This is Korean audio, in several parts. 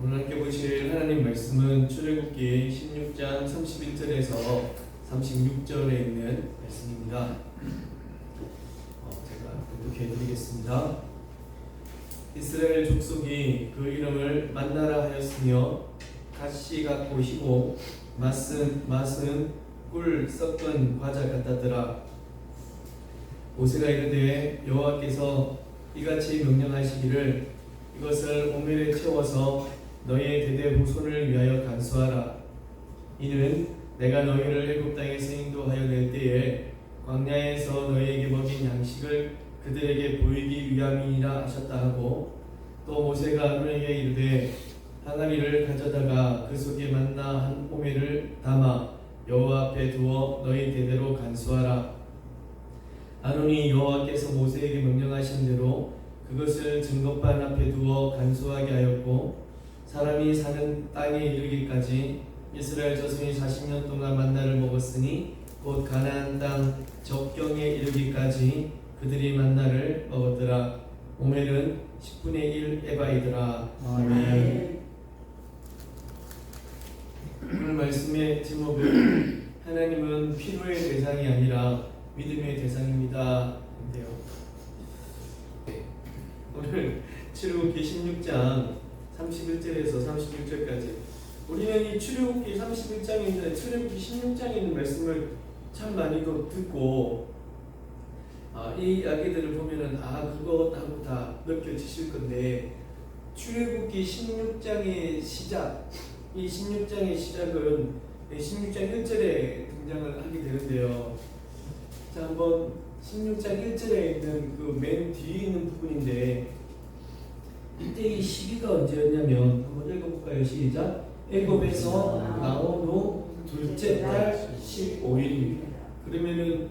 오늘 함께 보실 하나님 말씀은 출애굽기 16장 31절에서 36절에 있는 말씀입니다. 제가 교독해 드리겠습니다. 이스라엘 족속이 그 이름을 만나라 하였으며 가시 같고 희고 맛은 꿀 섞은 과자 같다더라. 모세가 이르되 여호와께서 이같이 명령하시기를 이것을 오멜에 채워서 너희의 대대 후손을 위하여 간수하라. 이는 내가 너희를 애굽 땅에서 인도하여 낼 때에 광야에서 너희에게 먹인 양식을 그들에게 보이기 위함이니라 하셨다 하고, 또 모세가 아론에게 이르되 항아리를 가져다가 그 속에 만나 한 오멜을 담아 여호와 앞에 두어 너희 대대로 간수하라. 아론이 여호와께서 모세에게 명령하신 대로 그것을 증거판 앞에 두어 간수하게 하였고, 사람이 사는 땅에 이르기까지 이스라엘 자손이 40년 동안 만나를 먹었으니 곧 가나안 땅 적경에 이르기까지 그들이 만나를 먹었더라. 오멜은 10분의 1 에바이더라. 아멘. 오늘 말씀의 제목은 하나님은 필요의 대상이 아니라 믿음의 대상입니다. 인데요. 오늘 출애굽기 16장 31절에서 36절까지 우리는 이 출애굽기 31장에 있는 출애굽기 16장에 있는 말씀을 참 많이 듣고 이 이야기들을 보면은 그거 하고 다 느껴지실 건데, 출애굽기 16장의 시작, 이 16장의 시작은 16장 1절에 등장을 하게 되는데요. 자, 한번 16장 1절에 있는 그 맨 뒤에 있는 부분인데, 이때 이 시기가 언제였냐면 한번 읽어볼까요? 시작. 애굽에서 나온 후 둘째 달 15일입니다. 그러면은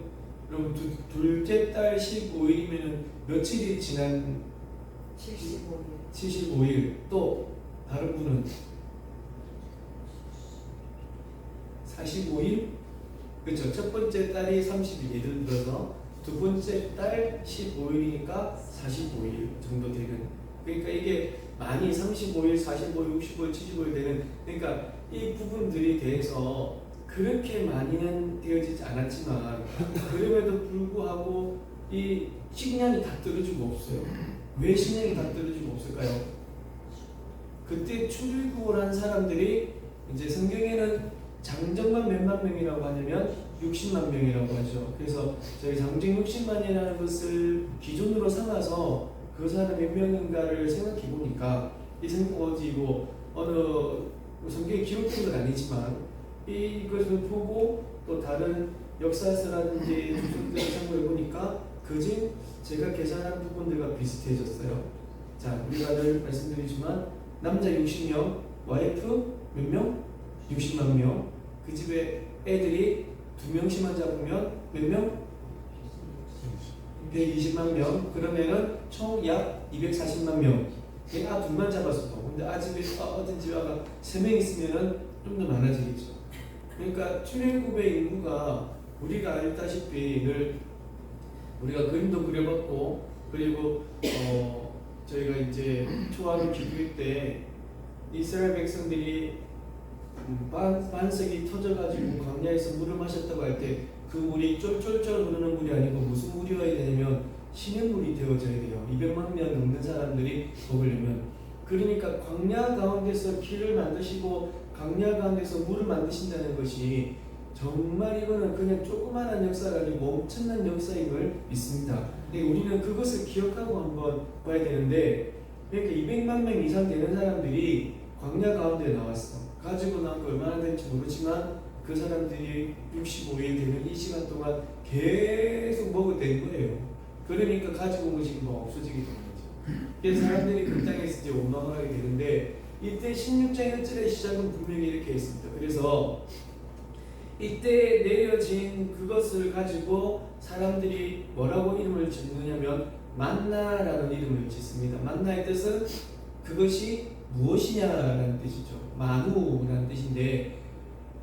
그럼 둘째 달 15일이면은 며칠이 지난 75일. 또 다른 분은 45일? 그렇죠. 첫 번째 달이 30일, 예를 들어서 두 번째 달 15일이니까 45일 정도 되는, 그러니까 이게 많이 35일, 45일, 65일, 75일 되는, 그러니까 이 부분들이 대해서 그렇게 많이는 되어지지 않았지만 그럼에도 불구하고 이 식량이 다 떨어지고 없어요. 왜 식량이 다 떨어지고 없을까요? 그때 출애굽을 한 사람들이 이제 성경에는 장정만 몇만 명이라고 하냐면 60만 명이라고 하죠. 그래서 저희 장정 60만이라는 것을 기준으로 삼아서 그 사람이 몇 명인가를 생각해 보니까 어느 성경에 기록된 건 아니지만 이것을 보고 또 다른 역사서라든지 주석들을 참고해 보니까 그중 제가 계산한 부분들과 비슷해졌어요. 자, 우리가 늘 말씀드리지만 남자 60명, 와이프 몇 명? 60만 명. 그 집에 애들이 2명씩만 잡으면 몇 명? 120만 명. 그러면은 총 약 240만 명. 둘만 잡았어도. 근데 집에 어떤 집에 3명 있으면은 좀 더 많아지겠죠. 그러니까 출애굽의 인구가 우리가 알다시피 늘 우리가 그림도 그려봤고, 그리고 저희가 이제 초하루 기도회 때 이스라엘 백성들이 반석이 터져가지고 광야에서 물을 마셨다고 할 때 그 물이 쫄쫄쫄 흐르는 물이 아니고 무슨 물이어야 되냐면 신의 물이 되어져야 돼요. 200만 명 넘는 사람들이 먹으려면. 그러니까 광야 가운데서 길을 만드시고 광야 가운데서 물을 만드신다는 것이 정말 이거는 그냥 조그마한 역사가 아니고 엄청난 역사임을 믿습니다. 근데 우리는 그것을 기억하고 한번 봐야 되는데, 그러니까 200만 명 이상 되는 사람들이 광야 가운데 나왔어. 가지고 나온 거 얼마나 될지 모르지만 그 사람들이 65일 되는 이 시간 동안 계속 먹어댄 거예요. 그러니까 가지고 온 것이 없어지게 되는 거죠. 그래서 사람들이 그 땅에서 이제 원망하게 되는데, 이때 16장 1절의 시작은 분명히 이렇게 있습니다. 그래서 이때 내려진 그것을 가지고 사람들이 뭐라고 이름을 짓느냐면 만나라는 이름을 짓습니다. 만나의 뜻은 그것이 무엇이냐라는 뜻이죠. 만우라는 뜻인데,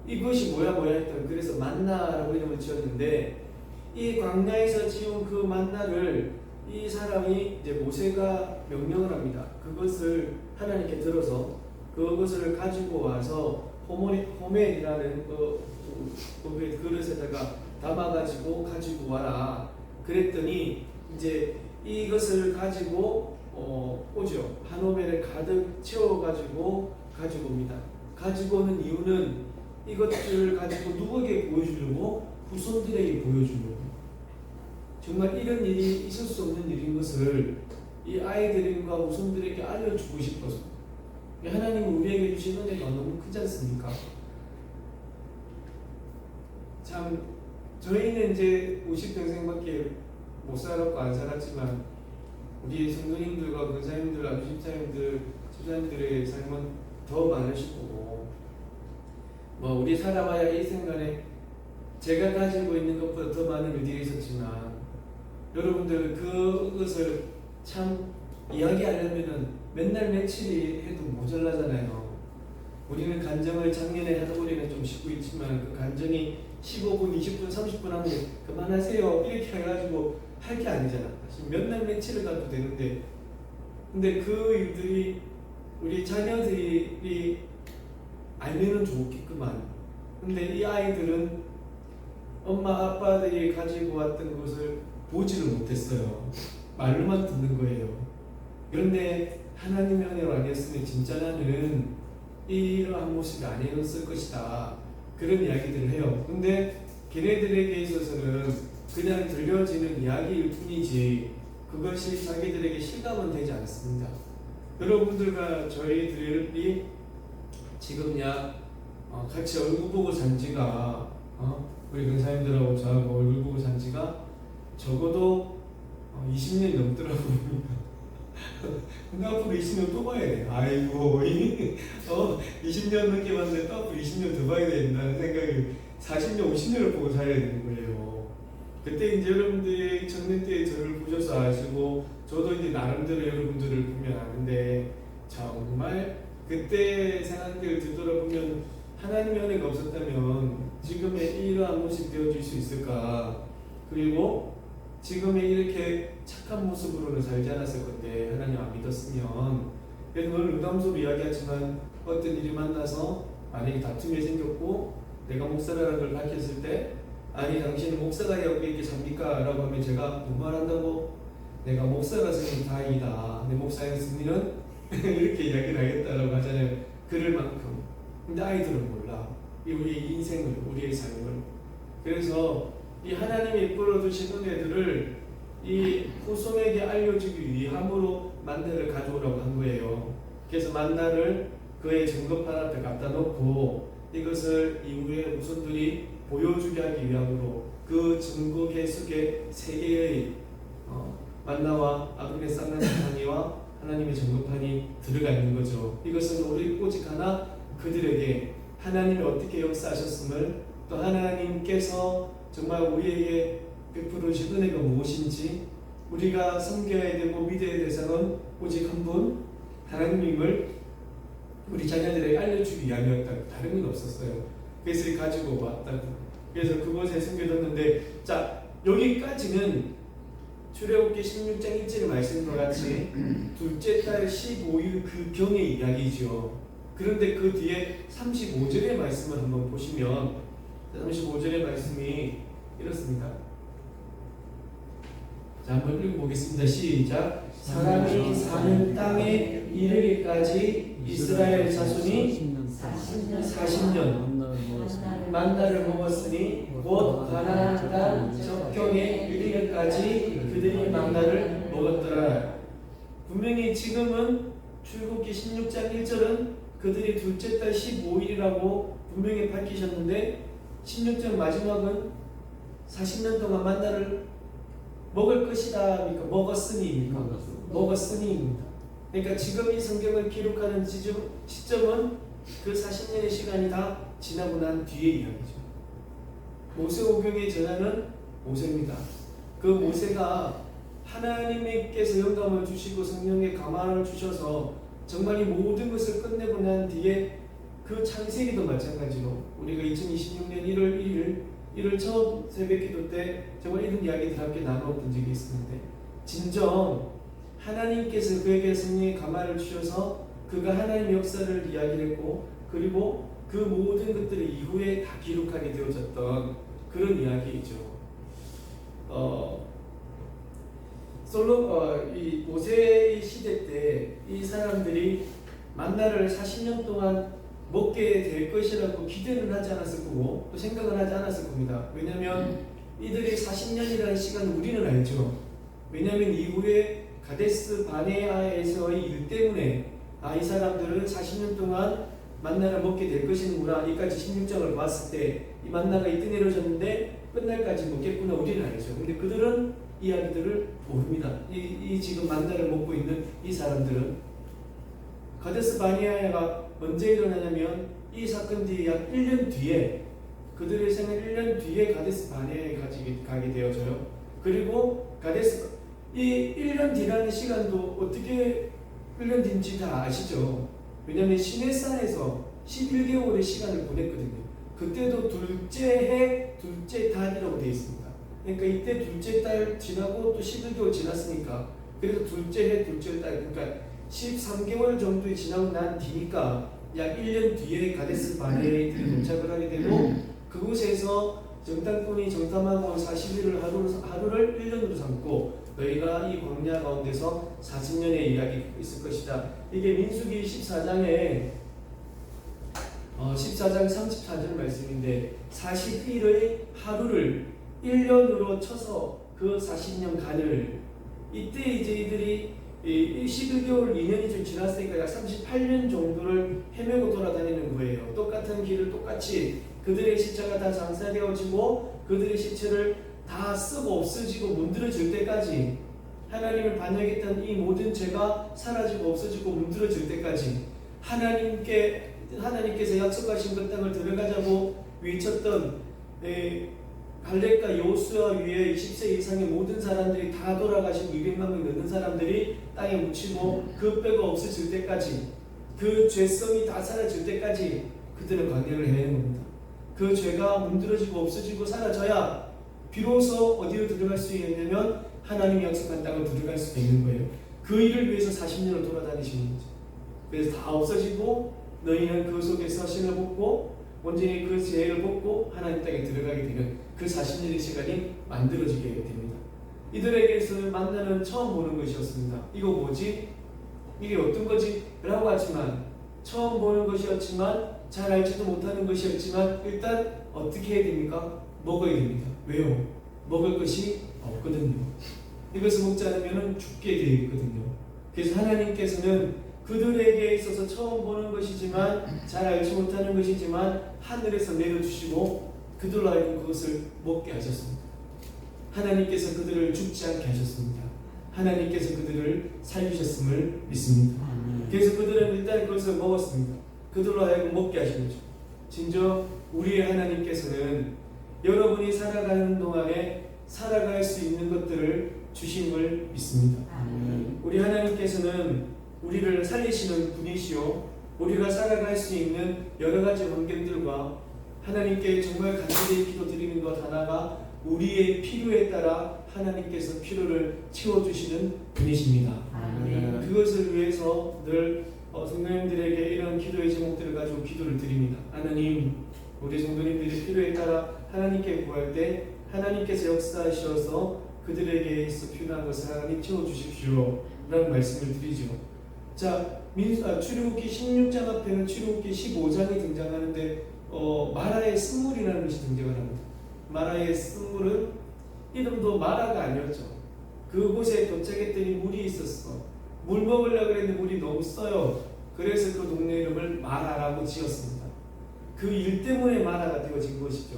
이것이 뭐야 했던, 그래서 만나라고 이름을 지었는데, 이 광야에서 지은 그 만나를 이 사람이 이제 모세가 명령을 합니다. 그것을 하나님께 들어서 그것을 가지고 와서 호멘이라는 그 그릇에다가 담아가지고 가지고 와라. 그랬더니 이제 이것을 가지고 오죠. 한 호멜을 가득 채워가지고 가지고 옵니다. 가지고 오는 이유는 이것들을 가지고 누구에게 보여주려고? 후손들에게 보여주려고. 정말 이런 일이 있을 수 없는 일인 것을 이 아이들과 후손들에게 알려주고 싶어서. 하나님은 우리에게 주신 은혜가 너무 크지 않습니까? 참 저희는 이제 50평생밖에 못 살았고 안 살았지만 우리 성도님들과 권사님들, 아주집사님들, 집사님들의 삶은 더 많으실 거고, 뭐 우리 살아봐야 일생간에 제가 가지고 있는 것보다 더 많은 일들이 있었지만 여러분들 그것을 참 이야기하려면은 맨날 며칠이 해도 모자라잖아요. 우리는 간증을 작년에 하다 보니까 좀 쉽고 있지만 그 간증이 15분, 20분, 30분 하면 그만하세요 이렇게 해가지고 할 게 아니잖아. 몇 날 며칠을 가도 되는데, 근데 그 일들이 우리 자녀들이 알면은 좋겠구만. 근데 이 아이들은 엄마 아빠들이 가지고 왔던 것을 보지를 못했어요. 말로만 듣는 거예요. 그런데 하나님의 은혜로 아니었으면 진짜 나는 이러한 모습이 아니었을 것이다. 그런 이야기들을 해요. 근데 걔네들에게 있어서는 그냥 들려지는 이야기일 뿐이지 그것이 자기들에게 실감은 되지 않습니다. 여러분들과 저희들이 지금 같이 얼굴 보고 산 지가 우리 근사님들하고 저하고 얼굴 보고 산 지가 적어도 20년이 넘더라고요. 근데 앞으로 20년 또 봐야 돼. 아이고 20년 넘게 봤는데 또 앞으로 20년 더 봐야 된다는 생각이 40년, 50년을 보고 살아야 되는 거예요. 그때 이제 여러분들이 청년 때 저를 보셔서 아시고 저도 이제 나름대로 여러분들을 보면 아는데 정말 그때 생각들을 되돌아보면 하나님의 은혜가 없었다면 지금의 이러한 모습이 되어질 수 있을까? 그리고 지금의 이렇게 착한 모습으로는 살지 않았을 건데 하나님 안 믿었으면. 그래서 오늘 의담수로 이야기하지만 어떤 일이 만나서 만약에 다툼이 생겼고 내가 목사라는 걸 밝혔을 때 아니 당신은 목사가 여기 이렇게 삽니까? 라고 하면 제가 뭔 말한다고? 내가 목사라서는 다행이다. 내 목사였으면 이렇게 이야기를 하겠다라고 하잖아요. 그럴 만큼. 근데 아이들은 몰라. 우리의 인생을, 우리의 삶을. 그래서 이 하나님이 이끌어두신 은혜들을 이 후손에게 알려주기 위함으로 만나를 가져오라고 한 거예요. 그래서 만나를 그의 증거판 앞에 갖다 놓고 이것을 이후에 후손들이 보여주게 하기 위함으로 그 증거 계속의 세 개의 만나와 아브라함의 쌍난이와 하나님의 증거판이 들어가 있는 거죠. 이것은 우리 오직 하나 그들에게 하나님이 어떻게 역사하셨음을, 또 하나님께서 정말 우리에게 베풀으신 은혜가 무엇인지, 우리가 섬겨야 되고 믿어야 될 사람은 오직 한 분 하나님임을 우리 자녀들에게 알려주기 위함이었다고. 다른 건 없었어요. 그래서 가지고 왔다고. 그래서 그곳에 숨겨뒀는데, 자 여기까지는 출애굽기 16장 1절의 말씀과 같이 둘째 달 15일 그 경의 이야기죠. 그런데 그 뒤에 35절의 말씀을 한번 보시면 35절의 말씀이 이렇습니다. 자, 한번 읽어보겠습니다. 시작. 사람이 사는 땅에 이르기까지 이스라엘 자손이 40년 만나를 먹었으니 곧 가나안 땅 적경에 이르기까지 그들이 만나를 먹었더라. 분명히 지금은 출애굽기 16장 1절은 그들이 둘째 달 15일이라고 분명히 밝히셨는데 16장 마지막은 40년 동안 만나를 먹을 것이다. 먹었으니입니까? 먹었으니입니다. 그러니까 지금 이 성경을 기록하는 시점은 그 40년의 시간이 다 지나고 난 뒤의 이야기죠. 모세오경의 전하는 모세입니다. 그 모세가 하나님께서 영감을 주시고 성령의 감화를 주셔서 정말 이 모든 것을 끝내고 난 뒤에 그 창세기도 마찬가지로 우리가 2026년 1월 1일 처음 새벽기도 때 정말 이런 이야기들 함께 나누었던 적이 있었는데, 진정 하나님께서 그에게 성령의 감화를 주셔서 그가 하나님의 역사를 이야기했고 그리고 그 모든 것들을 이후에 다 기록하게 되어졌던 그런 이야기이죠. 이 모세의 시대 때 이 사람들이 만나를 40년 동안 먹게 될 것이라고 기대는 하지 않았을 거고 또 생각은 하지 않았을 겁니다. 왜냐하면 이들이 40년이라는 시간을 우리는 알죠. 왜냐하면 이후에 가데스 바네아에서의 일 때문에 이 사람들은 40년 동안 만나를 먹게 될 것이구나. 여기까지 16장을 봤을 때 이 만나가 이때 내려졌는데 끝날까지 먹겠구나 우리는 알죠. 근데 그들은 이야기들을 모릅니다. 이 지금 만나를 먹고 있는 이 사람들은 가데스 바네아가 언제 일어나냐면 이 사건 뒤에 약 1년 뒤에 그들의 생애 1년 뒤에 가데스 바네아에 가게 되어져요. 그리고 이 1년 뒤라는 시간도 어떻게 1년 뒤인지 다 아시죠? 왜냐하면 시내산에서 11개월의 시간을 보냈거든요. 그때도 둘째 해, 둘째 달이라고 되어 있습니다. 그러니까 이때 둘째 달 지나고 또 11개월 지났으니까 그래서 둘째 해, 둘째 달 그러니까 13개월 정도 지나고 난 뒤니까 약 1년 뒤에 가데스 바네아에 도착을 하게 되고 그곳에서 정탐꾼이 정탐하고 40일을 하루를 1년으로 삼고 너희가 이 광야 가운데서 40년의 이야기가 있을 것이다. 이게 민수기 14장에 14장 34절 말씀인데 40일의 하루를 1년으로 쳐서 그 40년간을 이때 이제 이들이 11개월 2년이 좀 지났으니까 약 38년 정도를 헤매고 돌아다니는 거예요. 똑같은 길을 똑같이 그들의 시체가 다 장사되어지고 그들의 시체를 다 쓰고 없어지고 문드러질 때까지 하나님을 반역했던 이 모든 죄가 사라지고 없어지고 문드러질 때까지 하나님께서 약속하신 그 땅을 들어가자고 외쳤던 갈렙과 여호수아 위에 20세 이상의 모든 사람들이 다 돌아가시고 200만 명 넘는 사람들이 땅에 묻히고 그 뼈가 없어질 때까지 그 죄성이 다 사라질 때까지 그들은 광야를 헤매는 겁니다. 그 죄가 문드러지고 없어지고 사라져야 비로소 어디로 들어갈 수 있냐면 하나님이 약속한 땅을 들어갈 수 있는 거예요. 그 일을 위해서 40년을 돌아다니시는 거죠. 그래서 다 없어지고 너희는 그 속에서 신을 벗고 온전히 그 죄를 벗고 하나님 땅에 들어가게 되는 그 40년의 시간이 만들어지게 됩니다. 이들에게서는 만나는 처음 보는 것이었습니다. 이거 뭐지? 이게 어떤 거지? 라고 하지만 처음 보는 것이었지만 잘 알지도 못하는 것이었지만 일단 어떻게 해야 됩니까? 먹어야 됩니다. 왜요? 먹을 것이 없거든요. 이것을 먹지 않으면 죽게 되어 있거든요. 그래서 하나님께서는 그들에게 있어서 처음 보는 것이지만 잘 알지 못하는 것이지만 하늘에서 내려주시고 그들로 하여금 그것을 먹게 하셨습니다. 하나님께서 그들을 죽지 않게 하셨습니다. 하나님께서 그들을 살리셨음을 믿습니다. 그래서 그들은 일단 그것을 먹었습니다. 그들로 하여금 먹게 하신 거죠. 진정 우리의 하나님께서는 여러분이 살아가는 동안에 살아갈 수 있는 것들을 주심을 믿습니다. 우리 하나님께서는 우리를 살리시는 분이시오. 우리가 살아갈 수 있는 여러 가지 환경들과 하나님께 정말 간절히 기도드리는 것 하나가 우리의 필요에 따라 하나님께서 필요를 채워주시는 분이십니다. 그것을 위해서 늘 성도님들에게 이런 기도의 제목들을 가지고 기도를 드립니다. 하나님, 우리 성도님들의 필요에 따라 하나님께 구할 때 하나님께서 역사하셔서 그들에게 있어 필요한 것을 하나님 채워주십시오 라는 말씀을 드리죠. 자, 출애굽기 16장 앞에는 출애굽기 15장이 등장하는데 마라의 쓴물이라는 것이 등장을 합니다. 마라의 쓴물은 이름도 마라가 아니었죠. 그곳에 도착했더니 물이 있었어. 물 먹으려고 했는데 물이 너무 써요. 그래서 그 동네 이름을 마라라고 지었습니다. 그 일 때문에 마라가 되어진 것이죠.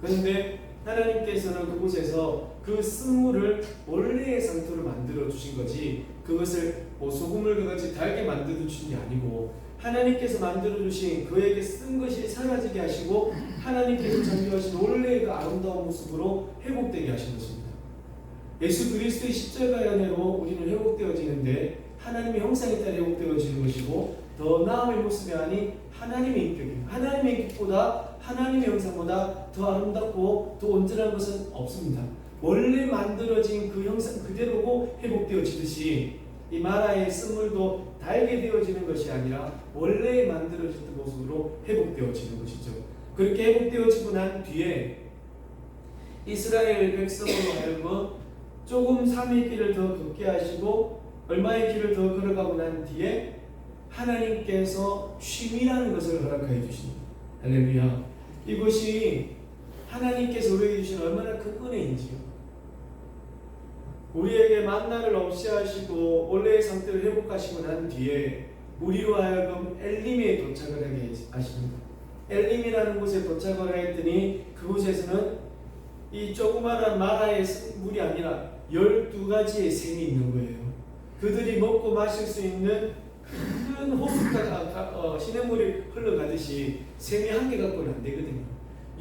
그런데 하나님께서는 그곳에서 그 쓴물을 원래의 상태로 만들어 주신 거지 그것을 소금을 그같이 달게 만들어 주신 게 아니고 하나님께서 만들어 주신 그에게 쓴 것이 사라지게 하시고 하나님께서 창조하신 원래의 그 아름다운 모습으로 회복되게 하신 것입니다. 예수 그리스도의 십자가의 은혜로 우리는 회복되어지는데 하나님의 형상에 따라 회복되어지는 것이고 더 나음의 모습이 아닌 하나님의 인격입니다. 하나님의 인격보다 하나님의 형상보다 더 아름답고 더 온전한 것은 없습니다. 원래 만들어진 그 형상 그대로고 회복되어지듯이 이 마라의 쓴물도 달게 되어지는 것이 아니라 원래 만들어졌던 모습으로 회복되어지는 것이죠. 그렇게 회복되어지고 난 뒤에 이스라엘 백성으로 하여금 조금 삶의 길을 더 걷게 하시고 얼마의 길을 더 걸어가고 난 뒤에 하나님께서 쉼이라는 것을 허락하여 주십니다. 할렐루야. 이것이 하나님께서 우리에게 주신 얼마나 큰 은혜인지요. 우리에게 만나를 없이 하시고 원래의 상태를 회복하시고 난 뒤에 우리로 하여금 엘림에 도착을 하게 하십니다. 엘림이라는 곳에 도착을 했더니 그곳에서는 이 조그마한 마라의 물이 아니라 12가지의 샘이 있는 거예요. 그들이 먹고 마실 수 있는 큰 호수가 시냇물이 흘러가듯이 샘이 한 개 갖고는 안 되거든요.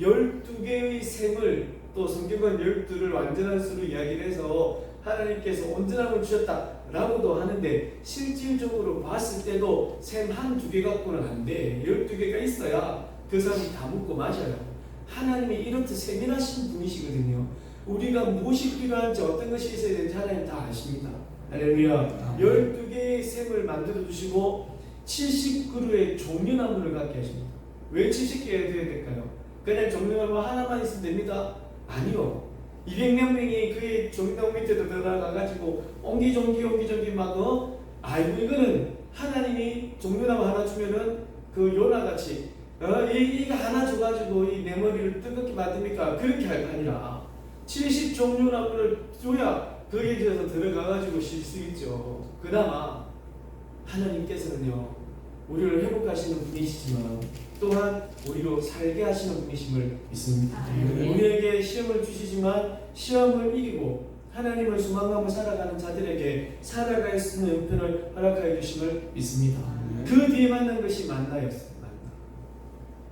12개의 샘을, 또 성경은 12를 완전한 수로 이야기를 해서 하나님께서 온전함을 주셨다라고도 하는데 실질적으로 봤을 때도 샘 한두 개 갖고는 안 돼. 12개가 있어야 그 사람이 다 먹고 마셔요. 하나님이 이렇듯 세밀하신 분이시거든요. 우리가 무엇이 필요한지 어떤 것이 있어야 되는지 하나님 다 아십니다. 할렐루야. 12개의 샘을 만들어 주시고 70그루의 종려나무를 갖게 하십니다. 왜 70개가 되어야 될까요? 그냥 종려나무 하나만 있으면 됩니다. 아니요. 200명 명이 그의 종려나무 밑에 들어가가지고 옹기종기 막 아이고 이거는 하나님이 종려나무 하나 주면은 그 요나같이 이거 하나 줘가지고 이 내 머리를 뜨겁게 만듭니까? 그렇게 할 아니라 70종려나무를 줘야 거기에 들어가가지고 쉴 수 있죠. 그나마 하나님께서는요 우리를 회복하시는 분이시지만 또한 우리로 살게 하시는 분이심을 믿습니다. 우리에게 시험을 주시지만 시험을 이기고 하나님을 소망하며 살아가는 자들에게 살아갈 수 있는 형편을 허락하여 주심을 믿습니다. 그 뒤에 만난 것이 만나였어요.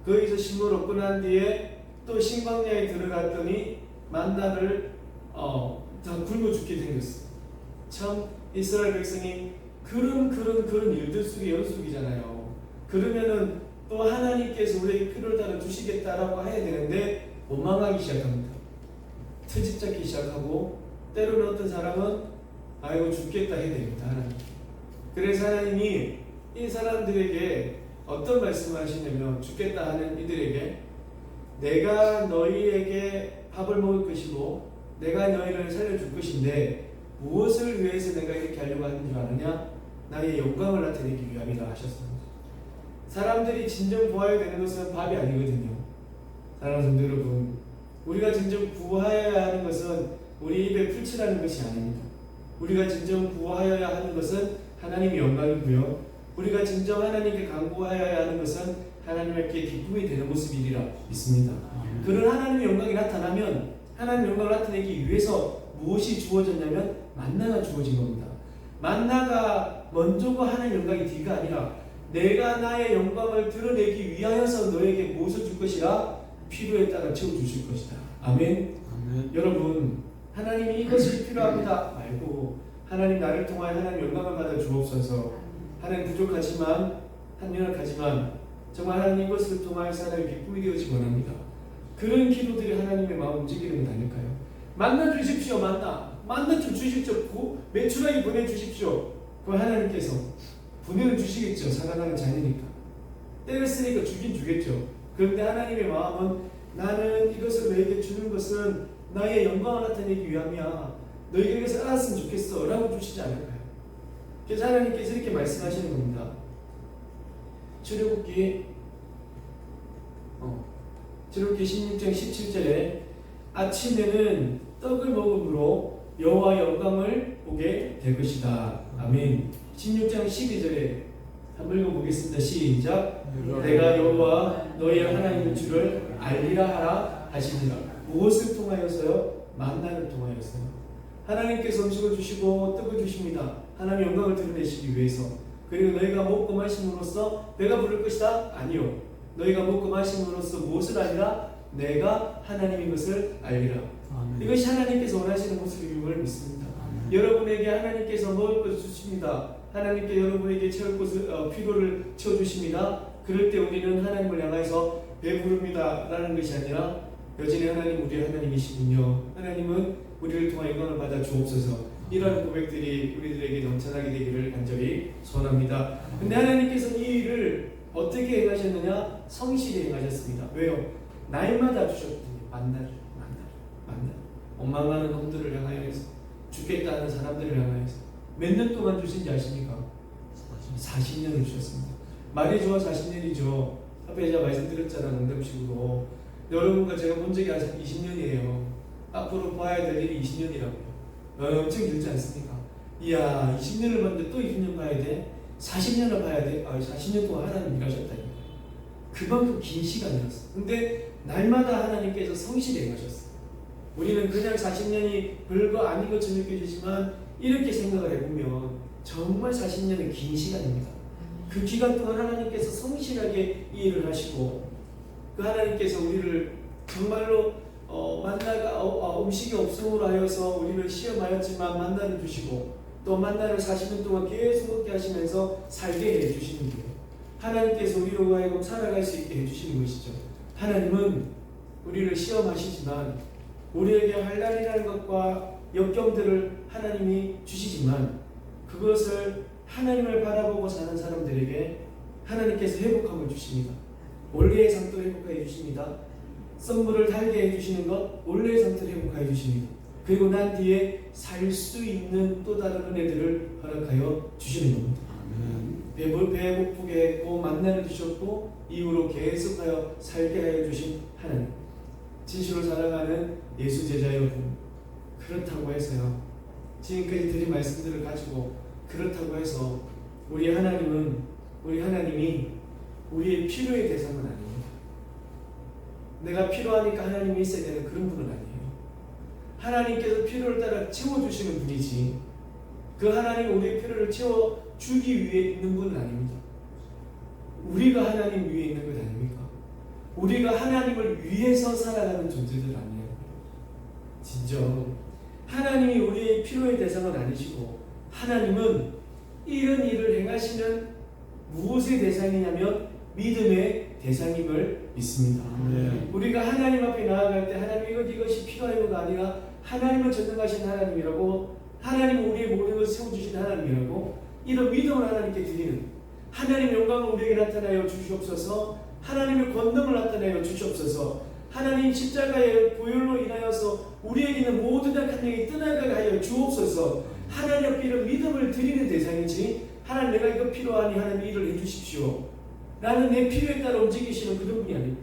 거기서 쉼을 얻고 난 뒤에 또 신광야에 들어갔더니 만나를 다 굶어 죽게 생겼어요. 참 이스라엘 백성이 그런 일들 속에 연속이잖아요. 그러면은 또 하나님께서 우리에게 필요를 따라 주시겠다라고 해야 되는데 원망하기 시작합니다. 트집 잡기 시작하고 때로는 어떤 사람은 아이고 죽겠다 해야 됩니다. 하나님. 그래서 하나님이 이 사람들에게 어떤 말씀을 하시냐면 죽겠다 하는 이들에게 내가 너희에게 밥을 먹을 것이고 내가 너희를 살려줄 것인데 무엇을 위해서 내가 이렇게 하려고 하는 줄 아느냐? 나의 영광을 나타내기 위함이라 하셨습니다. 사람들이 진정 구하여야 되는 것은 밥이 아니거든요. 사랑하는 성도 여러분, 우리가 진정 구하여야 하는 것은 우리 입에 풀칠하는 것이 아닙니다. 우리가 진정 구하여야 하는 것은 하나님의 영광이고요. 우리가 진정 하나님께 간구하여야 하는 것은 하나님께 기쁨이 되는 모습이리라 믿습니다. 그런 하나님의 영광이 나타나면 하나님의 영광을 나타내기 위해서 무엇이 주어졌냐면 만나가 주어진 겁니다. 만나가 먼저고 하나님의 영광이 뒤가 아니라 내가 나의 영광을 드러내기 위하여서 너에게 무엇을 줄 것이라 필요에 따라 채워주실 것이다. 아멘. 여러분 하나님이 이것이 필요합니다 말고 하나님 나를 통하여 하나님 영광을 받아 주옵소서. 하나님 부족하지만 한연약하지만 정말 하나님 이것을 통하여 하나님 기쁨이 되어지기 원합니다. 그런 기도들이 하나님의 마음 움직이는 것 아닐까요? 만나 주십시오. 만나 좀 주십시오. 매출하게 보내주십시오. 그 하나님께서 보내는 주시겠죠. 살아가는 자녀니까. 때렸으니까 주긴 주겠죠. 그런데 하나님의 마음은 나는 이것을 너에게 주는 것은 나의 영광을 나타내기 위함이야. 너희가 이것을 알았으면 좋겠어 라고 주시지 않을까요? 그래서 하나님께서 이렇게 말씀하시는 겁니다. 출애굽기 16장 17절에 아침에는 떡을 먹음으로 여호와 영광을 보게 될 것이다. 아멘. 16장 12절에 한번 읽어보겠습니다. 시작. 내가 여호와 너희의 하나님인 줄을 알리라 하라 하시니라. 무엇을 통하여서요? 만나를 통하여서요. 하나님께서 음식을 주시고 떡을 주십니다. 하나님의 영광을 드러내시기 위해서. 그리고 너희가 먹고 마심으로써 배가 부를 것이다? 아니요. 너희가 먹고 마심으로써 무엇을 알리라? 내가 하나님인 것을 알리라. 아멘. 이것이 하나님께서 원하시는 모습임을 믿습니다. 아멘. 여러분에게 하나님께서 먹을 것을 주십니다. 하나님께 여러분에게 채울 것을 필요를 채워주십니다. 그럴 때 우리는 하나님을 향해서 배부릅니다 라는 것이 아니라 여전히 하나님 우리의 하나님이시군요. 하나님은 우리를 통해 영광을 받아 주옵소서. 이런 고백들이 우리들에게 넘쳐나게 되기를 간절히 소원합니다. 근데 하나님께서는 이 일을 어떻게 행하셨느냐? 성실히 행하셨습니다. 왜요? 날마다 주셨더니 만나를. 원망하는 놈들을 향하여서, 죽겠다는 사람들을 향하여서 몇 년 동안 주신지 아십니까? 40년을 주셨습니다. 말이 좋아 40년이죠. 앞에 제가 말씀드렸잖아, 농담식으로. 여러분과 제가 본 적이 아직 20년이에요. 앞으로 봐야 될 일이 20년이라고요. 엄청 길지 않습니까? 이야, 20년을 봤는데 또 20년 봐야 돼? 40년을 봐야 돼? 40년 동안 하나님 일하셨다니까요. 그만큼 긴 시간이었어요. 근데 날마다 하나님께서 성실히 행하셨어요. 우리는 그냥 40년이 별거 아닌 것처럼 느껴지지만 이렇게 생각을 해보면 정말 40년은 긴 시간입니다. 그 기간 동안 하나님께서 성실하게 이 일을 하시고, 그 하나님께서 우리를 정말로 만나가 음식이 없음으로 하여서 우리를 시험하였지만 만나를 주시고, 또 만나를 40년 동안 계속 먹게 하시면서 살게 해주시는 거예요. 하나님께서 우리로 하여금 살아갈 수 있게 해주시는 것이죠. 하나님은 우리를 시험하시지만 우리에게 환난이라는 것과 역경들을 하나님이 주시지만 그것을 하나님을 바라보고 사는 사람들에게 하나님께서 회복함을 주십니다. 원래의 상태로 회복하여 주십니다. 썸물을 달게 해주시는 것, 원래의 상태로 회복하여 주십니다. 그리고 난 뒤에 살 수 있는 또 다른 은혜들을 허락하여 주시는 겁니다. 배고프게 했고 만나를 주셨고 이후로 계속하여 살게 하여 주신 하나님, 진실로 사랑하는 예수 제자 여러분, 그렇다고 해서요, 지금까지 드린 말씀들을 가지고 그렇다고 해서 우리 하나님이 우리의 필요의 대상은 아닙니다. 내가 필요하니까 하나님이 있어야 되는 그런 분은 아니에요. 하나님께서 필요를 따라 채워주시는 분이지, 그 하나님이 우리의 필요를 채워주기 위해 있는 분은 아닙니다. 우리가 하나님 위에 있는 것 아닙니까? 우리가 하나님을 위해서 살아가는 존재들 아니에요. 진정 하나님이 우리의 필요의 대상은 아니시고, 하나님은 이런 일을 행하시는 무엇의 대상이냐면 믿음의 대상임을 믿습니다. 우리가 하나님 앞에 나아갈 때 하나님 이것이 필요하요가 아니라 하나님을 전능하신 하나님이라고, 하나님은 우리의 모든 것을 세워주신 하나님이라고, 이런 믿음을 하나님께 드리는, 하나님의 영광을 우리에게 나타내어 주시옵소서, 하나님의 권능을 나타내어 주시옵소서, 하나님 십자가의 보혈로 인하여서 우리에게 있는 모든 악한 영이 떠나가게 하여 주옵소서. 하나님 앞에 이런 믿음을 드리는 대상이지, 하나님 내가 이거 필요하니 하나님 일을 해주십시오 라는 내 필요에 따라 움직이시는 그런 분이 아닙니다.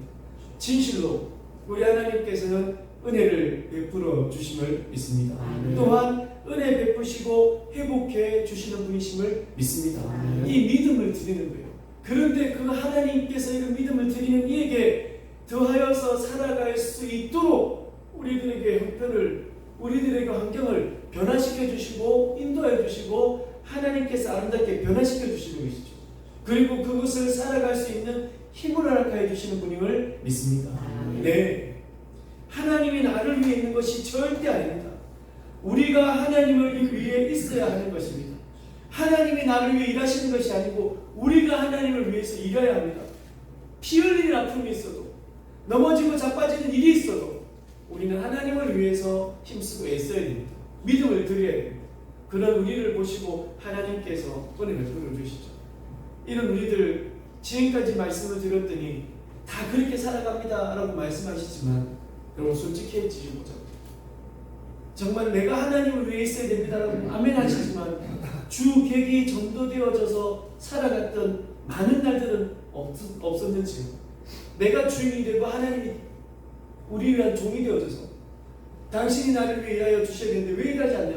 진실로 우리 하나님께서는 은혜를 베풀어 주심을 믿습니다. 또한 은혜 베푸시고 회복해 주시는 분이심을 믿습니다. 이 믿음을 드리는 거예요. 그런데 그 하나님께서 이런 믿음을 드리는 이에게 더하여서 살아갈 수 있도록 우리들에게 형편을, 우리들에게 환경을 변화시켜 주시고 인도해 주시고 하나님께서 아름답게 변화시켜 주시는 것이죠. 그리고 그것을 살아갈 수 있는 힘을 허락하여 주시는 분임을 믿습니다. 네, 하나님이 나를 위해 있는 것이 절대 아닙니다. 우리가 하나님을 위해 있어야 하는 것입니다. 하나님이 나를 위해 일하시는 것이 아니고 우리가 하나님을 위해서 일해야 합니다. 피 흘리는 아픔이 있어도, 넘어지고 자빠지는 일이 있어도 우리는 하나님을 위해서 힘쓰고 애써야 됩니다. 믿음을 드려야 됩니다. 그런 우리를 보시고 하나님께서 은혜를 베풀어주시죠. 이런 우리들 지금까지 말씀을 드렸더니 다 그렇게 살아갑니다 라고 말씀하시지만, 여러분 솔직해지지 못하고 정말 내가 하나님을 위해 있어야 됩니다 라고 아멘 하시지만 주 객이 전도되어져서 살아갔던 많은 날들은 없었는지요. 내가 주인이 되고 하나님이 우리 위한 종이 되어져서 당신이 나를 위해 일하여 주셔야 되는데 왜 일하지 않냐,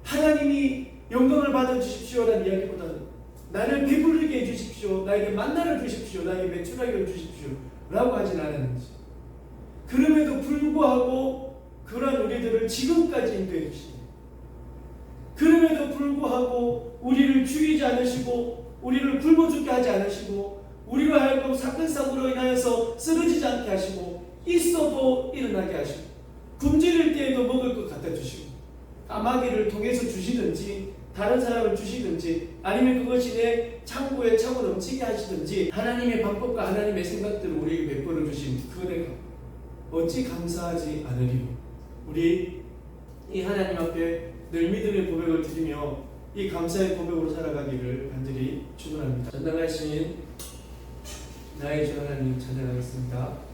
하나님이 영광을 받아주십시오라는 이야기보다는 나를 배부르게 해주십시오, 나에게 만나를 주십시오, 나에게 매출하기를 주십시오 라고 하진 않았는지, 그럼에도 불구하고 그러한 우리들을 지금까지 인도해 주시니, 그럼에도 불구하고 우리를 죽이지 않으시고 우리를 굶어 죽게 하지 않으시고 우리로 하여금 사건 사고로 인하여서 쓰러지지 않게 하시고 있어도 일어나게 하시고 굶주릴 때에도 먹을 것 갖다 주시고 까마귀를 통해서 주시든지 다른 사람을 주시든지 아니면 그것이 내 창고에 차고 넘치게 하시든지 하나님의 방법과 하나님의 생각들을 우리에게 베풀어 주신 그 은혜가 어찌 감사하지 않으리요. 우리 이 하나님 앞에 늘 믿음의 고백을 드리며 이 감사의 고백으로 살아가기를 간절히 축원합니다. 전능하신 나의 주 하나님 찬양하겠습니다.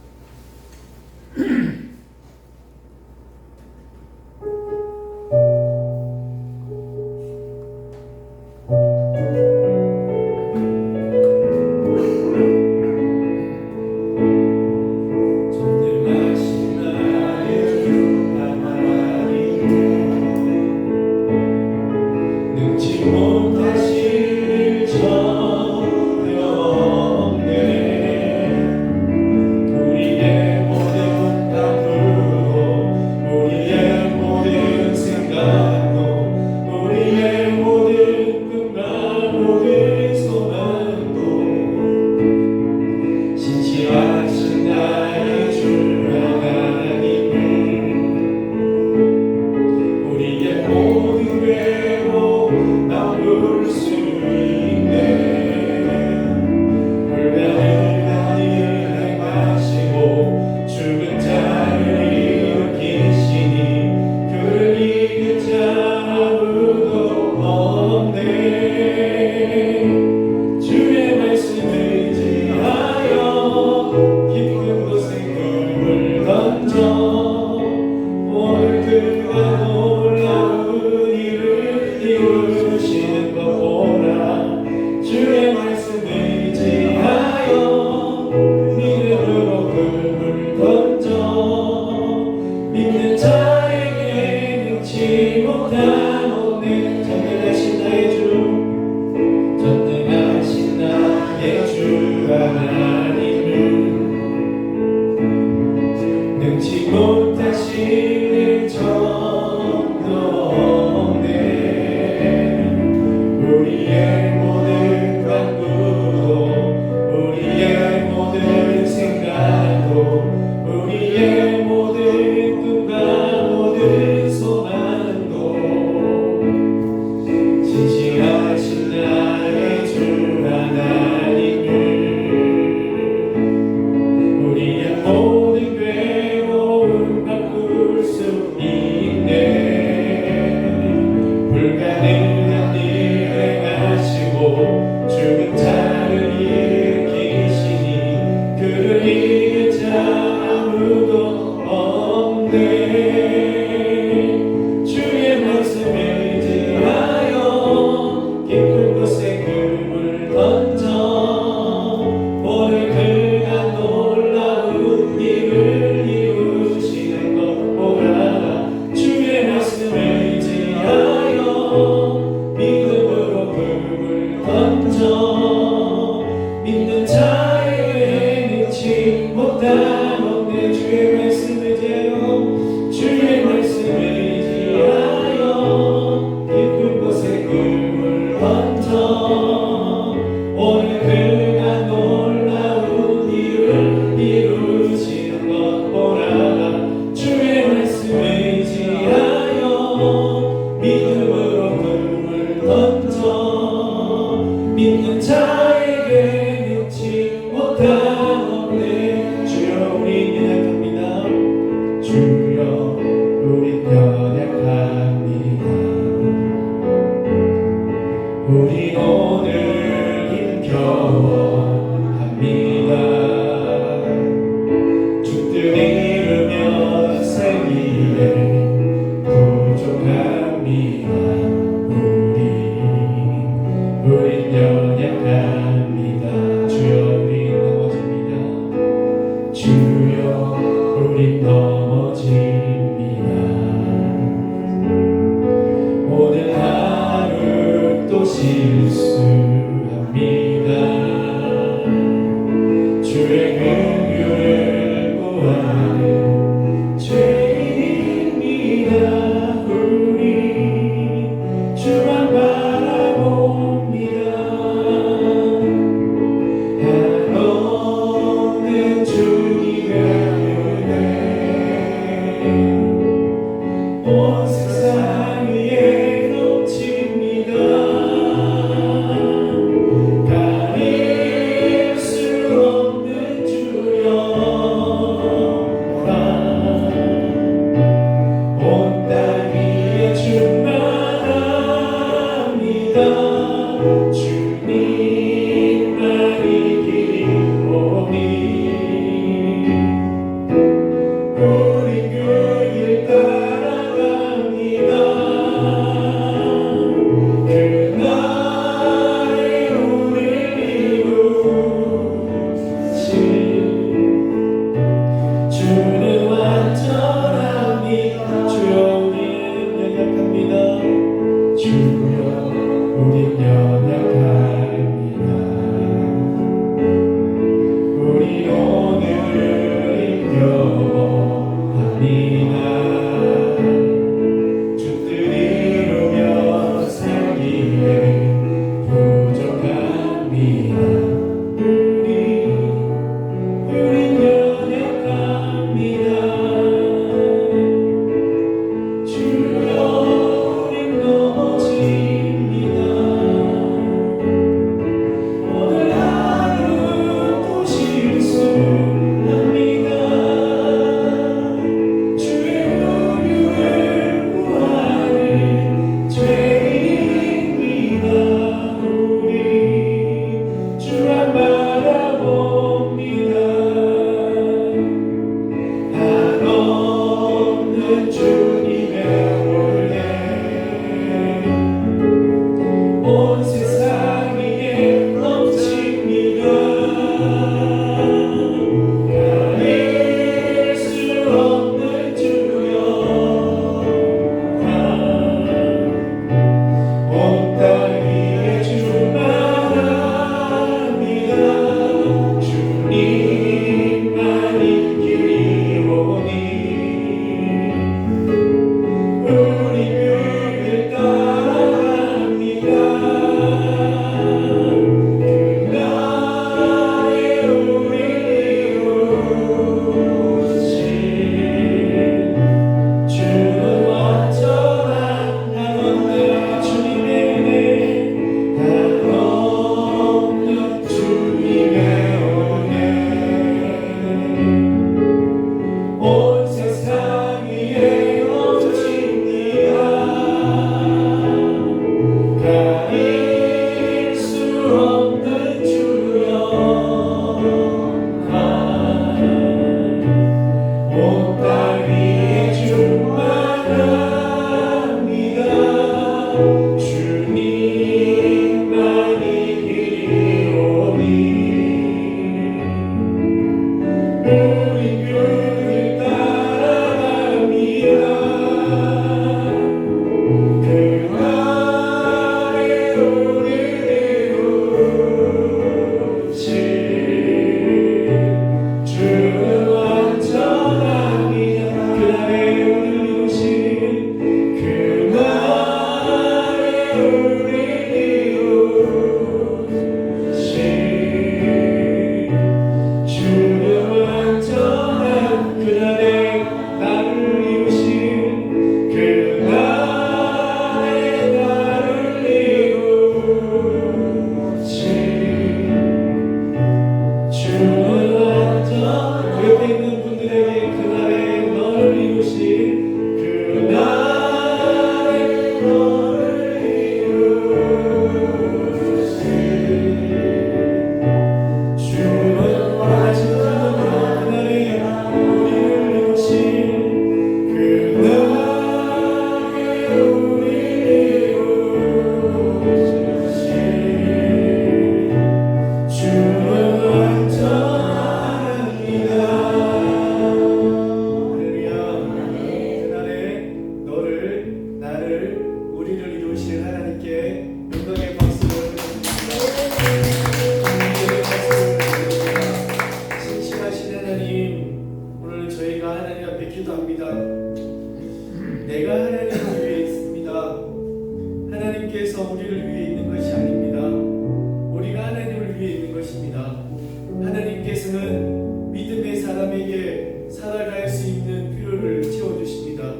하나님께서는 믿음의 사람에게 살아갈 수 있는 필요를 채워주십니다.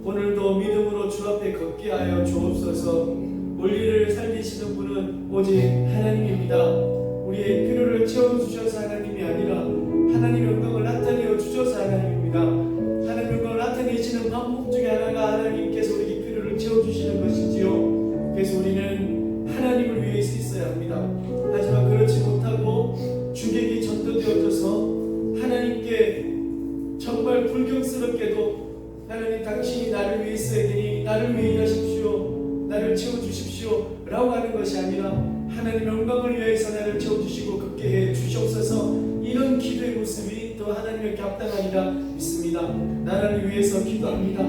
오늘도 믿음으로 주 앞에 걷게 하여 주옵소서. 원리를 살리시는 분은 오직 하나님입니다. 우리의 필요를 채워주셔서 하나님이 아니라 하나님의 영광을 나타내어 주셔서 하나님입니다. 하나님의 영광을 나타내시는 방법 중에 하나가 하나님께서 우리에게 필요를 채워주시는 것이지요. 그래서 우리는 하나님을 위해서 있어야 합니다. 하지만 그렇지 못하고 주객이 전도되어져서 하나님께 정말 불경스럽게도 하나님 당신이 나를 위해 있어야 되니 나를 위해 일하십시오, 나를 채워주십시오 라고 하는 것이 아니라 하나님의 영광을 위해서 나를 채워주시고 걷게 해 주시옵소서. 이런 기도의 모습이 또 하나님께 합당하리라 믿습니다. 나라를 위해서 기도합니다.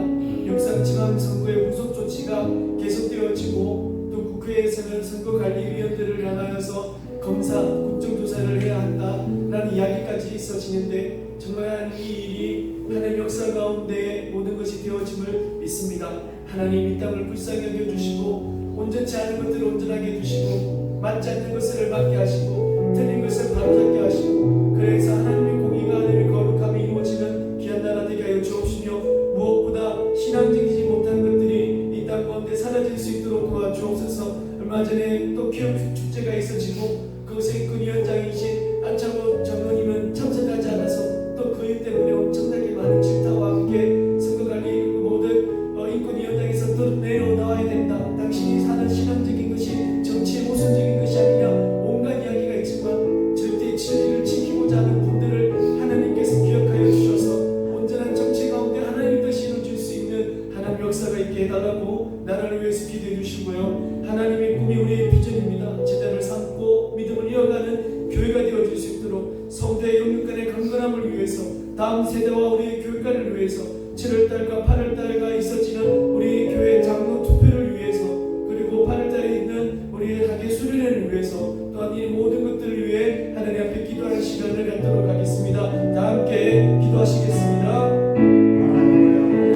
육상지방선거의 후속 조치가 계속되어지고 또 국회에서는 선거관리위원들을 향하여서 검사, 국정조사를 해야 한다라는 이야기까지 있어지는데 정말 이 일이 하나님 역사 가운데 모든 것이 되어짐을 믿습니다. 하나님 이 땅을 불쌍히 여겨주시고 온전치 않은 것들을 온전하게 해주시고 맞지 않는 것을 맞게 하시고 틀린 것을 바로잡게 하시고 그래서 하나님의 공의가 하나님의 거룩함이 이루어지는 귀한 나라 되게 하여 주옵시며 무엇보다 신앙적이지 못한 것들이 이 땅 가운데 사라질 수 있도록 도와주옵소서. 얼마 전에 또 기업 축제가 있어지고 그것의 위원장이신 안창호 장로님은 참석하지 않아서 또 그 일 때문에 엄청나게 많은 질타와 함께 선거관리 모든 인권위원장에서 또 내려나와야 된다. 당신이 사는 신앙적인 것이 정치의 모순적인 것이 아니냐. 온갖 이야기가 있지만 절대 진리를 지키고자 하는 분들을 하나님께서 기억하여 주셔서 온전한 정치 가운데 하나님 뜻이 이루어질 수 있는 하나님 역사가 있게 해달라고 나라를 위해서 기도해 주시고요. 하나님의 꿈이 우리의 비전입니다. 제자를 삼고 믿음을 이어가는 교회가 되어질 수 있도록 성도의 영육간의 강건함을 위해서 다음 세대와 우리의 교육관을 위해서 7월달과 8월달과 있어지는